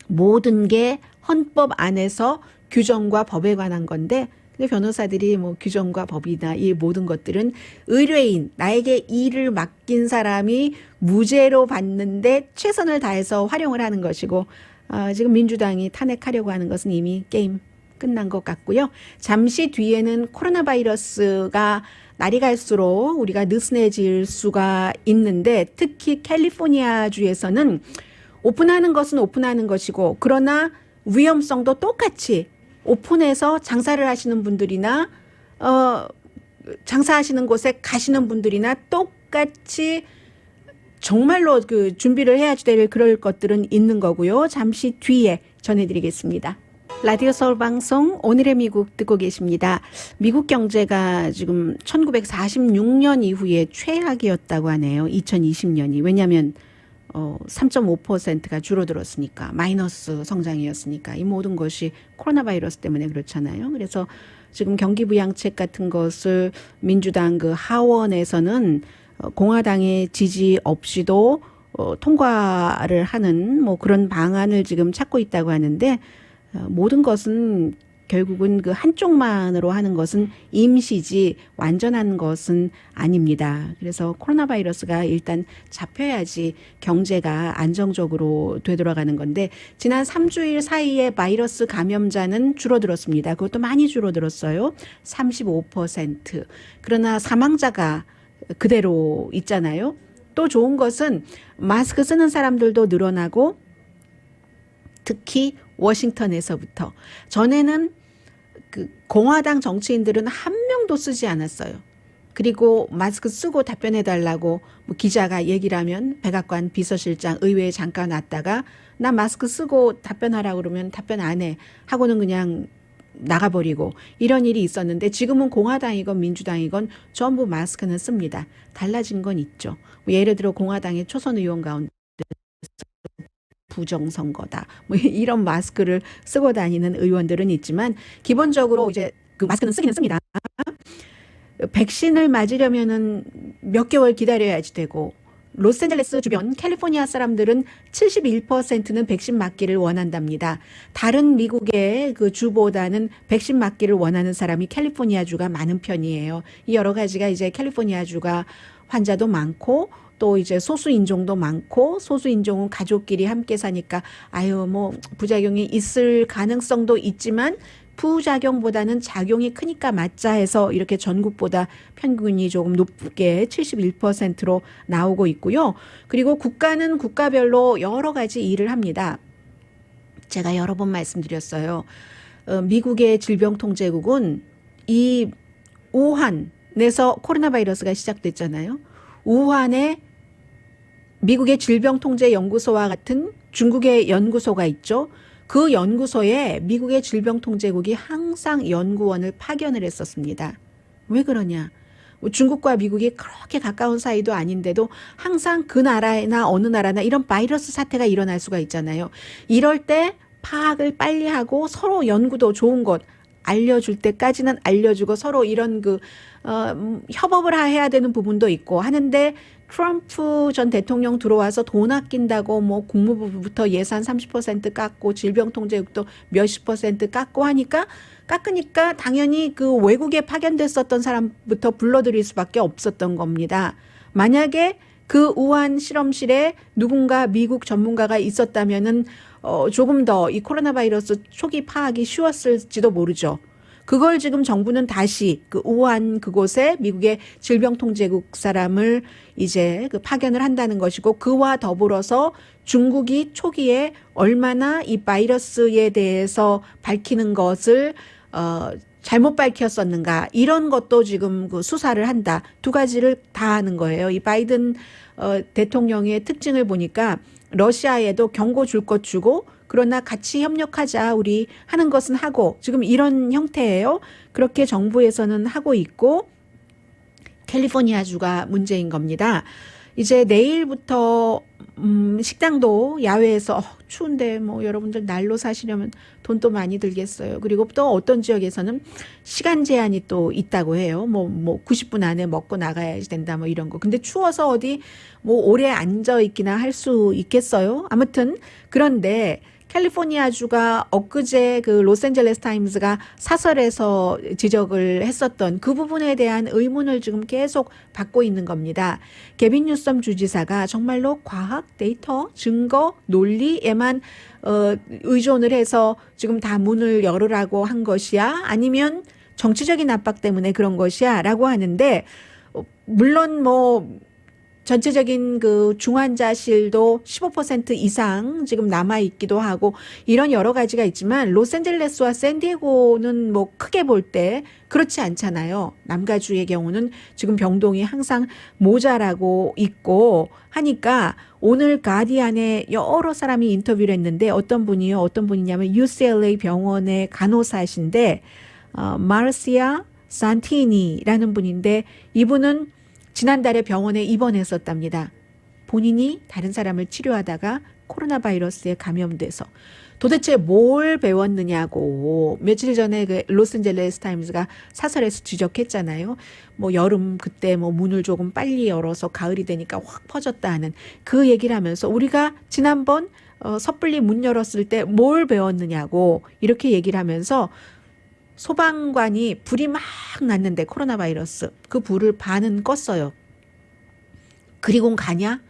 모든 게 헌법 안에서 규정과 법에 관한 건데 근데 변호사들이 뭐 규정과 법이나 이 모든 것들은 의뢰인 나에게 일을 맡긴 사람이 무죄로 받는데 최선을 다해서 활용을 하는 것이고 지금 민주당이 탄핵하려고 하는 것은 이미 게임 끝난 것 같고요. 잠시 뒤에는 코로나 바이러스가 날이 갈수록 우리가 느슨해질 수가 있는데 특히 캘리포니아 주에서는 오픈하는 것은 오픈하는 것이고 그러나 위험성도 똑같이 오픈해서 장사를 하시는 분들이나 장사하시는 곳에 가시는 분들이나 똑같이 정말로 그 준비를 해야 될 그럴 것들은 있는 거고요. 잠시 뒤에 전해드리겠습니다. 라디오 서울 방송 오늘의 미국 듣고 계십니다. 미국 경제가 지금 1946년 이후에 최악이었다고 하네요. 2020년이. 왜냐하면 3.5%가 줄어들었으니까 마이너스 성장이었으니까 이 모든 것이 코로나 바이러스 때문에 그렇잖아요. 그래서 지금 경기 부양책 같은 것을 민주당 그 하원에서는 공화당의 지지 없이도 통과를 하는 뭐 그런 방안을 지금 찾고 있다고 하는데 모든 것은 결국은 그 한쪽만으로 하는 것은 임시지 완전한 것은 아닙니다. 그래서 코로나 바이러스가 일단 잡혀야지 경제가 안정적으로 되돌아가는 건데 지난 3주일 사이에 바이러스 감염자는 줄어들었습니다. 그것도 많이 줄어들었어요. 35%. 그러나 사망자가 그대로 있잖아요. 또 좋은 것은 마스크 쓰는 사람들도 늘어나고 특히 워싱턴에서부터 전에는 그 공화당 정치인들은 한 명도 쓰지 않았어요. 그리고 마스크 쓰고 답변해달라고 뭐 기자가 얘기를 하면 백악관 비서실장 의회에 잠깐 왔다가 나 마스크 쓰고 답변하라고 그러면 답변 안 해 하고는 그냥 나가버리고 이런 일이 있었는데 지금은 공화당이건 민주당이건 전부 마스크는 씁니다. 달라진 건 있죠. 뭐 예를 들어 공화당의 초선 의원 가운데 부정선거다. 뭐 이런 마스크를 쓰고 다니는 의원들은 있지만 기본적으로 이제 그 마스크는 쓰기는 씁니다. 백신을 맞으려면은 몇 개월 기다려야지 되고 로스앤젤레스 주변 캘리포니아 사람들은 71%는 백신 맞기를 원한답니다. 다른 미국의 그 주보다는 백신 맞기를 원하는 사람이 캘리포니아 주가 많은 편이에요. 이 여러 가지가 이제 캘리포니아 주가 환자도 많고 또 이제 소수 인종도 많고 소수 인종은 가족끼리 함께 사니까 아유 뭐 부작용이 있을 가능성도 있지만 부작용보다는 작용이 크니까 맞자 해서 이렇게 전국보다 평균이 조금 높게 71%로 나오고 있고요. 그리고 국가는 국가별로 여러 가지 일을 합니다. 제가 여러 번 말씀드렸어요. 미국의 질병통제국은 이 우한에서 코로나 바이러스가 시작됐잖아요. 우한에 미국의 질병통제연구소와 같은 중국의 연구소가 있죠. 그 연구소에 미국의 질병통제국이 항상 연구원을 파견을 했었습니다. 왜 그러냐? 중국과 미국이 그렇게 가까운 사이도 아닌데도 항상 그 나라나 어느 나라나 이런 바이러스 사태가 일어날 수가 있잖아요. 이럴 때 파악을 빨리 하고 서로 연구도 좋은 것 알려줄 때까지는 알려주고 서로 이런 협업을 해야 되는 부분도 있고 하는데 트럼프 전 대통령 들어와서 돈 아낀다고 뭐 국무부부터 예산 30% 깎고 질병통제국도 몇십 % 깎고 깎으니까 당연히 그 외국에 파견됐었던 사람부터 불러들일 수밖에 없었던 겁니다. 만약에 그 우한 실험실에 누군가 미국 전문가가 있었다면은 조금 더 이 코로나 바이러스 초기 파악이 쉬웠을지도 모르죠. 그걸 지금 정부는 다시 그 우한 그곳에 미국의 질병통제국 사람을 이제 그 파견을 한다는 것이고 그와 더불어서 중국이 초기에 얼마나 이 바이러스에 대해서 밝히는 것을 잘못 밝혔었는가 이런 것도 지금 그 수사를 한다. 두 가지를 다 하는 거예요. 이 바이든 대통령의 특징을 보니까 러시아에도 경고 줄 것 주고 그러나 같이 협력하자 우리 하는 것은 하고 지금 이런 형태예요. 그렇게 정부에서는 하고 있고 캘리포니아주가 문제인 겁니다. 이제 내일부터 식당도 야외에서 추운데 뭐 여러분들 날로 사시려면 돈도 많이 들겠어요. 그리고 또 어떤 지역에서는 시간 제한이 또 있다고 해요. 뭐 90분 안에 먹고 나가야 된다 뭐 이런 거. 근데 추워서 어디 뭐 오래 앉아 있기나 할 수 있겠어요. 아무튼 그런데 캘리포니아주가 엊그제 그 로스앤젤레스 타임스가 사설에서 지적을 했었던 그 부분에 대한 의문을 지금 계속 받고 있는 겁니다. 게빈 뉴섬 주지사가 정말로 과학, 데이터, 증거, 논리에만 의존을 해서 지금 다 문을 열으라고 한 것이야? 아니면 정치적인 압박 때문에 그런 것이야? 라고 하는데 물론 뭐 전체적인 그 중환자실도 15% 이상 지금 남아있기도 하고 이런 여러 가지가 있지만 로스앤젤레스와 샌디에고는 뭐 크게 볼 때 그렇지 않잖아요. 남가주의 경우는 지금 병동이 항상 모자라고 있고 하니까 오늘 가디안에 여러 사람이 인터뷰를 했는데 어떤 분이냐면 UCLA 병원의 간호사신데 마르시아 산티니라는 분인데 이분은 지난달에 병원에 입원했었답니다. 본인이 다른 사람을 치료하다가 코로나 바이러스에 감염돼서 도대체 뭘 배웠느냐고 며칠 전에 그 로스앤젤레스 타임스가 사설에서 지적했잖아요. 뭐 여름 그때 뭐 문을 조금 빨리 열어서 가을이 되니까 확 퍼졌다 하는 그 얘기를 하면서 우리가 지난번 섣불리 문 열었을 때 뭘 배웠느냐고 이렇게 얘기를 하면서 소방관이 불이 막 났는데 코로나 바이러스 그 불을 반은 껐어요. 그리고 가냐?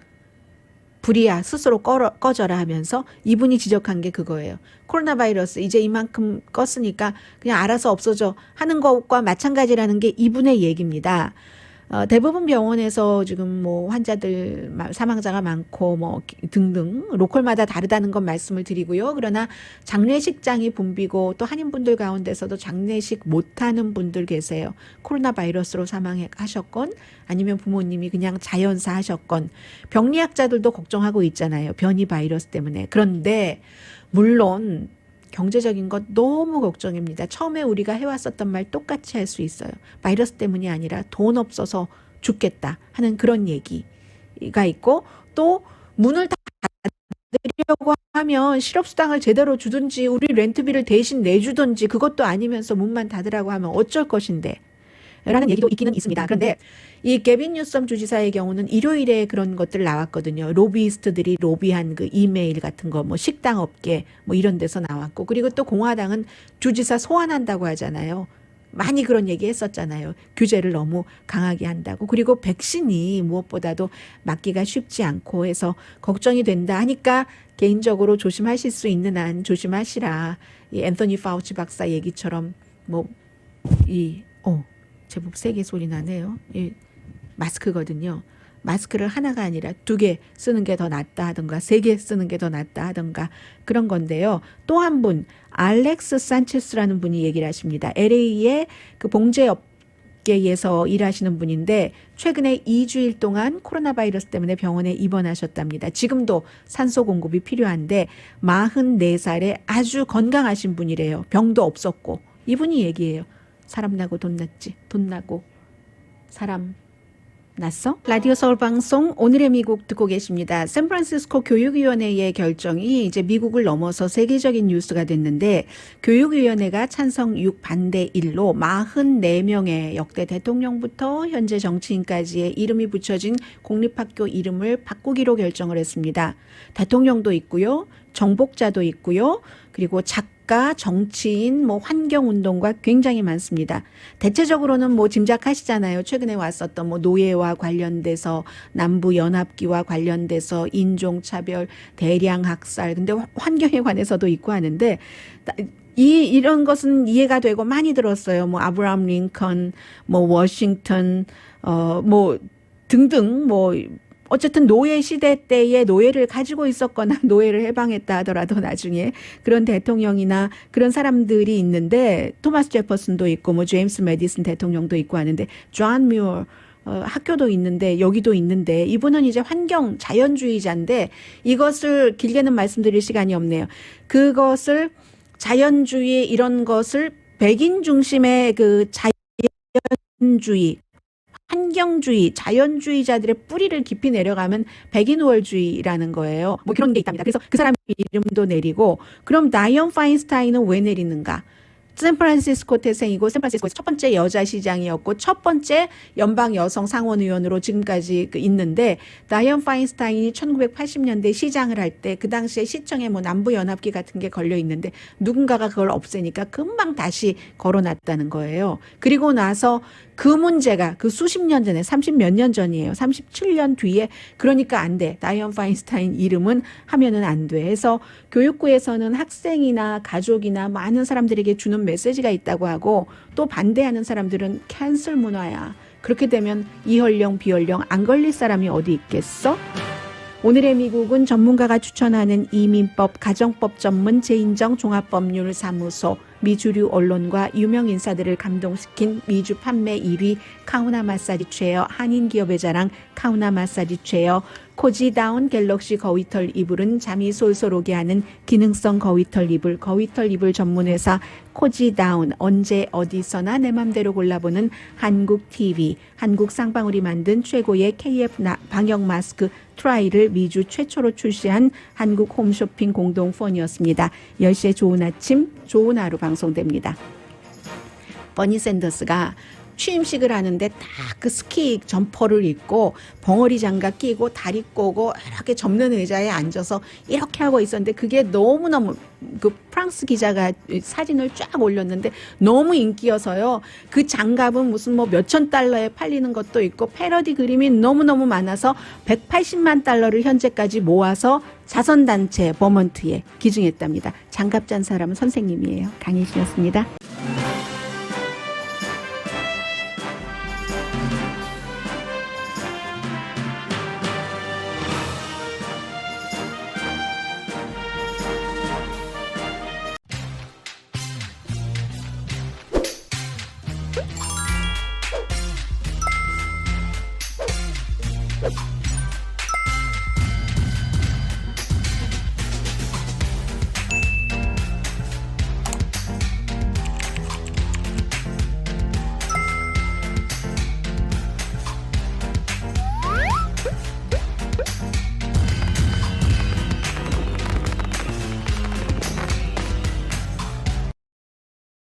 불이야 스스로 꺼져라 하면서 이분이 지적한 게 그거예요. 코로나 바이러스 이제 이만큼 껐으니까 그냥 알아서 없어져 하는 것과 마찬가지라는 게 이분의 얘기입니다. 대부분 병원에서 지금 뭐 환자들 사망자가 많고 뭐 등등 로컬마다 다르다는 건 말씀을 드리고요. 그러나 장례식장이 붐비고 또 한인분들 가운데서도 장례식 못하는 분들 계세요. 코로나 바이러스로 사망하셨건 아니면 부모님이 그냥 자연사 하셨건 병리학자들도 걱정하고 있잖아요. 변이 바이러스 때문에. 그런데 물론 경제적인 것 너무 걱정입니다. 처음에 우리가 해왔었던 말 똑같이 할 수 있어요. 바이러스 때문이 아니라 돈 없어서 죽겠다 하는 그런 얘기가 있고 또 문을 닫으려고 하면 실업수당을 제대로 주든지 우리 렌트비를 대신 내주든지 그것도 아니면서 문만 닫으라고 하면 어쩔 것인데 라는 얘기도 있기는 있습니다. 그런데 이 게빈 뉴섬 주지사의 경우는 일요일에 그런 것들 나왔거든요. 로비스트들이 로비한 그 이메일 같은 거, 뭐 식당 업계 뭐 이런 데서 나왔고, 그리고 또 공화당은 주지사 소환한다고 하잖아요. 많이 그런 얘기 했었잖아요. 규제를 너무 강하게 한다고. 그리고 백신이 무엇보다도 맞기가 쉽지 않고 해서 걱정이 된다 하니까 개인적으로 조심하실 수 있는 한 조심하시라. 이 앤서니 파우치 박사 얘기처럼 제법 세게 소리 나네요. 마스크거든요. 마스크를 하나가 아니라 2개 쓰는 게 더 낫다 하던가 3개 쓰는 게 더 낫다 하던가 그런 건데요. 또 한 분 알렉스 산체스라는 분이 얘기를 하십니다. LA의 그 봉제업계에서 일하시는 분인데 최근에 2주일 동안 코로나 바이러스 때문에 병원에 입원하셨답니다. 지금도 산소 공급이 필요한데 44살에 아주 건강하신 분이래요. 병도 없었고. 이분이 얘기해요. 사람 나고 돈 났지. 돈 나고 사람 났어? 라디오 서울 방송 오늘의 미국 듣고 계십니다. 샌프란시스코 교육위원회의 결정이 이제 미국을 넘어서 세계적인 뉴스가 됐는데 교육위원회가 찬성 6 반대 1로 44명의 역대 대통령부터 현재 정치인까지의 이름이 붙여진 공립학교 이름을 바꾸기로 결정을 했습니다. 대통령도 있고요. 정복자도 있고요. 그리고 작가, 정치인, 뭐 환경운동가 굉장히 많습니다. 대체적으로는 뭐 짐작하시잖아요. 최근에 왔었던 뭐 노예와 관련돼서 남부연합기와 관련돼서 인종차별, 대량학살, 근데 환경에 관해서도 있고 하는데 이런 것은 이해가 되고 많이 들었어요. 뭐 아브라함 링컨, 뭐 워싱턴, 뭐 등등 뭐 어쨌든 노예 시대 때의 노예를 가지고 있었거나 노예를 해방했다 하더라도 나중에 그런 대통령이나 그런 사람들이 있는데 토마스 제퍼슨도 있고 뭐 제임스 메디슨 대통령도 있고 하는데 존 뮤어 학교도 있는데 여기도 있는데 이분은 이제 환경 자연주의자인데 이것을 길게는 말씀드릴 시간이 없네요. 그것을 자연주의 이런 것을 백인 중심의 그 자연주의 환경주의, 자연주의자들의 뿌리를 깊이 내려가면 백인우월주의라는 거예요. 뭐 그런 게 있답니다. 그래서 그 사람 이름도 내리고 그럼 다이언 파인스타인은 왜 내리는가? 샌프란시스코 태생이고 샌프란시스코에서 첫 번째 여자 시장이었고 첫 번째 연방 여성 상원의원으로 지금까지 있는데 다이언 파인스타인이 1980년대 시장을 할 때 그 당시에 시청에 뭐 남부연합기 같은 게 걸려 있는데 누군가가 그걸 없애니까 금방 다시 걸어놨다는 거예요. 그리고 나서 그 문제가 그 수십 년 전에 30몇 년 전이에요. 37년 뒤에 그러니까 안 돼. 다이언 파인스타인 이름은 하면은 안 돼. 해서 교육부에서는 학생이나 가족이나 많은 사람들에게 주는 메시지가 있다고 하고 또 반대하는 사람들은 캔슬 문화야. 그렇게 되면 이혈령 비혈령 안 걸릴 사람이 어디 있겠어? 오늘의 미국은 전문가가 추천하는 이민법, 가정법 전문 재인정 종합법률사무소, 미주류 언론과 유명 인사들을 감동시킨 미주 판매 1위 카우나 마사지 체어, 한인 기업의 자랑 카우나 마사지 체어, 코지다운 갤럭시 거위털 이불은 잠이 솔솔 오게 하는 기능성 거위털 이불, 거위털 이불 전문회사 코지다운, 언제 어디서나 내 맘대로 골라보는 한국 TV, 한국 쌍방울이 만든 최고의 KF 방역 마스크 트라이를 미주 최초로 출시한 한국 홈쇼핑 공동폰이었습니다. 10시에 좋은 아침, 좋은 하루 방송됩니다. 버니 샌더스가 취임식을 하는데 딱 그 스키 점퍼를 입고 벙어리 장갑 끼고 다리 꼬고 이렇게 접는 의자에 앉아서 이렇게 하고 있었는데 그게 너무너무 그 프랑스 기자가 사진을 쫙 올렸는데 너무 인기여서요. 그 장갑은 무슨 뭐 몇천 달러에 팔리는 것도 있고 패러디 그림이 너무너무 많아서 180만 달러를 현재까지 모아서 자선단체 버먼트에 기증했답니다. 장갑 짠 사람은 선생님이에요. 강희진이었습니다.